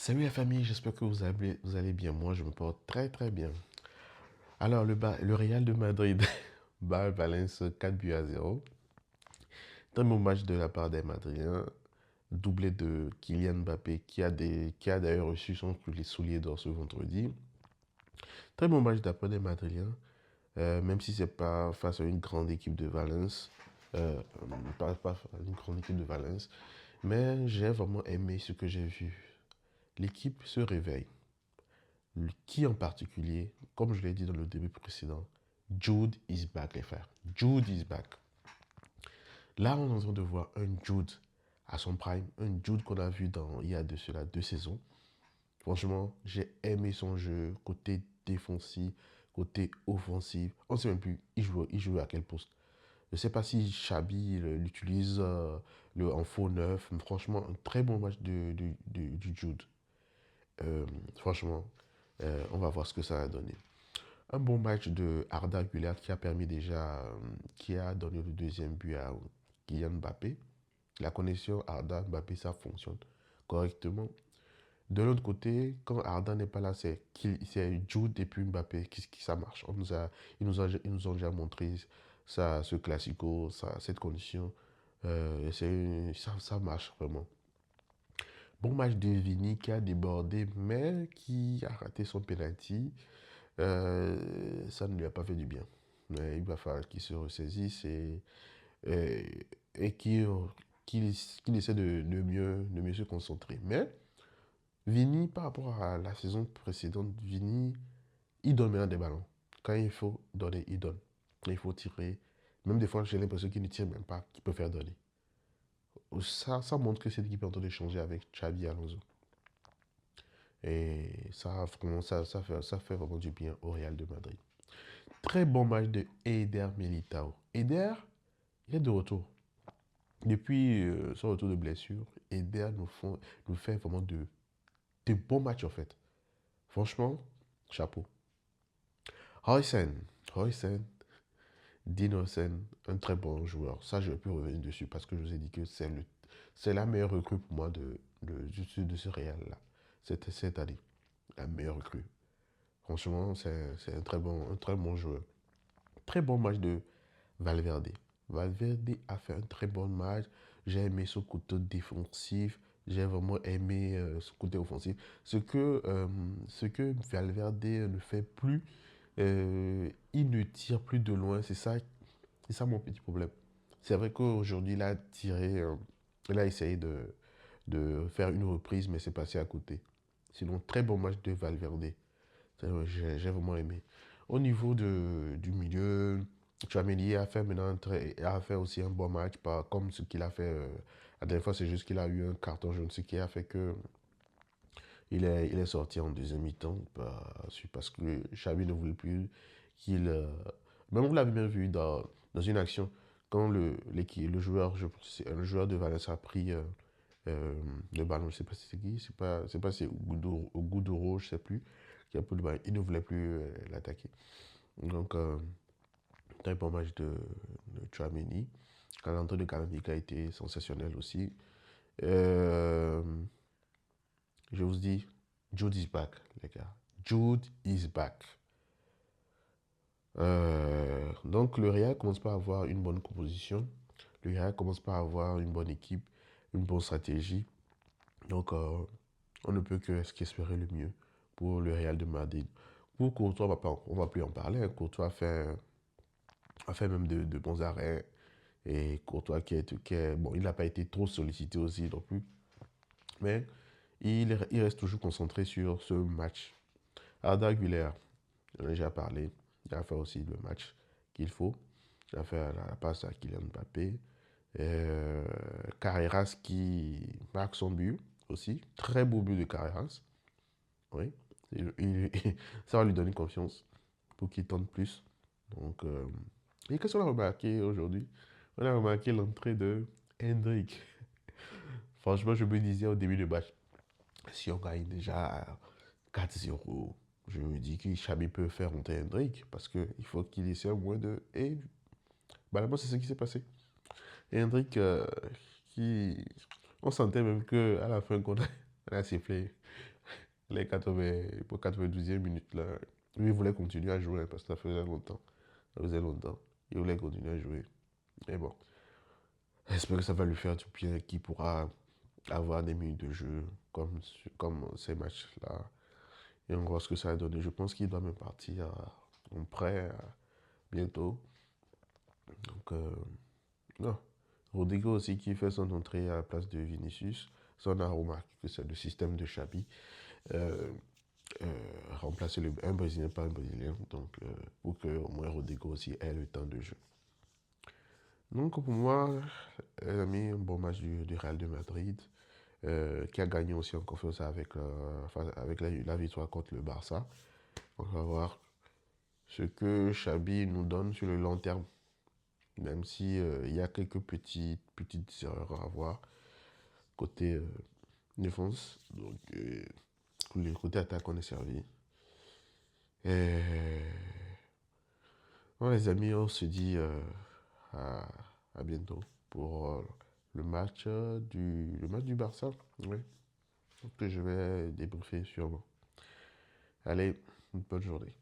Salut la famille, j'espère que vous allez bien. Moi, je me porte très très bien. Alors, le Real de Madrid bat Valence 4 buts à 0. Très bon match de la part des Madriens. Doublé de Kylian Mbappé qui a d'ailleurs reçu son les souliers d'or ce vendredi. Très bon match d'après des Madriens, même si c'est pas face à une grande équipe de Valence. Pas une grande équipe de Valence. Mais j'ai vraiment aimé ce que j'ai vu. L'équipe se réveille. Qui en particulier, comme je l'ai dit dans le début précédent, Jude is back, les frères. Jude is back. Là, on est en train de voir un Jude à son prime, un Jude qu'on a vu il y a de cela 2 saisons. Franchement, j'ai aimé son jeu, côté défensif, côté offensif. On ne sait même plus, il joue à quel poste. Je ne sais pas si Xabi l'utilise en faux neuf. Mais franchement, un très bon match du Jude. Franchement, on va voir ce que ça va donner. Un bon match de Arda Güler qui a permis déjà, qui a donné le deuxième but à Kylian Mbappé. La connexion Arda-Mbappé, ça fonctionne correctement. De l'autre côté, quand Arda n'est pas là, c'est Jude et puis Mbappé qui ça marche. Ils nous ont déjà montré ça, ce classico, cette condition. Ça marche vraiment. Bon match de Vini qui a débordé, mais qui a raté son penalty. Ça ne lui a pas fait du bien. Mais il va falloir qu'il se ressaisisse euh, et qu'il essaie de mieux se concentrer. Mais Vini, par rapport à la saison précédente, Vini, il donne maintenant des ballons. Quand il faut donner, il donne. Quand il faut tirer, même des fois, j'ai l'impression qu'il ne tire même pas, qu'il peut faire donner. Ça montre que cette équipe est en train de changer avec Xabi Alonso. Et ça fait vraiment du bien au Real de Madrid. Très bon match de Eder Militao. Eder, il est de retour. Depuis son retour de blessure, Eder nous fait vraiment de bons matchs en fait. Franchement, chapeau. Huysen, Huysen, Dinosen, un très bon joueur. Ça, je vais plus revenir dessus parce que je vous ai dit que c'est la meilleure recrue pour moi de ce Real-là. Cette année, la meilleure recrue. Franchement, c'est un très bon joueur. Très bon match de Valverde. Valverde a fait un très bon match. J'ai aimé son côté défensif. J'ai vraiment aimé son côté offensif. Ce que Valverde ne fait plus, il ne tire plus de loin. C'est ça mon petit problème. C'est vrai qu'aujourd'hui, il a tiré, il a essayé de faire une reprise, mais c'est passé à côté. Sinon, très bon match de Valverde. J'ai vraiment aimé. Au niveau du milieu, Tchouaméni a fait a fait aussi un bon match, pas comme ce qu'il a fait la dernière fois, c'est juste qu'il a eu un carton jaune, ce qui a fait que il est sorti en deuxième mi-temps, parce que Xavi ne voulait plus qu'il... même vous l'avez bien vu dans une action, quand le joueur, le joueur de Valence a pris le ballon, je ne sais pas si c'est qui, c'est pas si c'est Guduro, je ne sais plus, qui a pris le ballon, il ne voulait plus l'attaquer. Donc, très bon match de Tchouaméni. L'entrée de Camavinga a été sensationnel aussi. Euh, je vous dis, Jude is back, les gars. Jude is back. Donc, le Real commence par avoir une bonne composition. Le Real commence par avoir une bonne équipe, une bonne stratégie. Donc, on ne peut qu'espérer le mieux pour le Real de Madrid. Pour Courtois, on va plus en parler, hein. Courtois a fait même de bons arrêts. Et Courtois bon, il n'a pas été trop sollicité aussi non plus. Mais il reste toujours concentré sur ce match. Arda Güler, j'en ai déjà parlé. Il a fait aussi le match qu'il faut. Il a fait la passe à Kylian Mbappé. Carreras qui marque son but aussi. Très beau but de Carreras. Oui. Ça va lui donner confiance pour qu'il tente plus. Donc, et qu'est-ce qu'on a remarqué aujourd'hui? On a remarqué l'entrée de Hendrik. Franchement, je me disais au début du match, si on gagne déjà 4-0, je me dis que Xabi peut faire monter Hendrik parce qu'il faut qu'il essaie au moins de. Et bah, c'est ce qui s'est passé. Hendrik, qui. On sentait même qu'à la fin qu'on a sifflé, Les 80, pour 92e minute, là, lui, il voulait continuer à jouer parce que ça faisait longtemps. Ça faisait longtemps. Il voulait continuer à jouer. Mais bon, j'espère que ça va lui faire du bien, qu'il pourra avoir des minutes de jeu comme ces matchs-là. Et on va voir ce que ça va donner. Je pense qu'il doit même partir en prêt bientôt. Donc, non. Rodrigo aussi qui fait son entrée à la place de Vinicius. Ça, on a remarqué que c'est le système de Xabi. Euh, remplacer un Brésilien par un Brésilien. Donc, pour que au moins Rodrigo aussi ait le temps de jeu. Donc, pour moi, elle a mis un bon match du Real de Madrid. Qui a gagné aussi en confiance avec la victoire contre le Barça. On va voir ce que Xabi nous donne sur le long terme, même si il y a quelques petites erreurs à voir côté défense. Donc, le côté attaque, on est servi. Et bon, les amis, on se dit à, à bientôt pour le match du Barça. Oui. Donc, je vais débriefer sûrement. Allez, une bonne journée.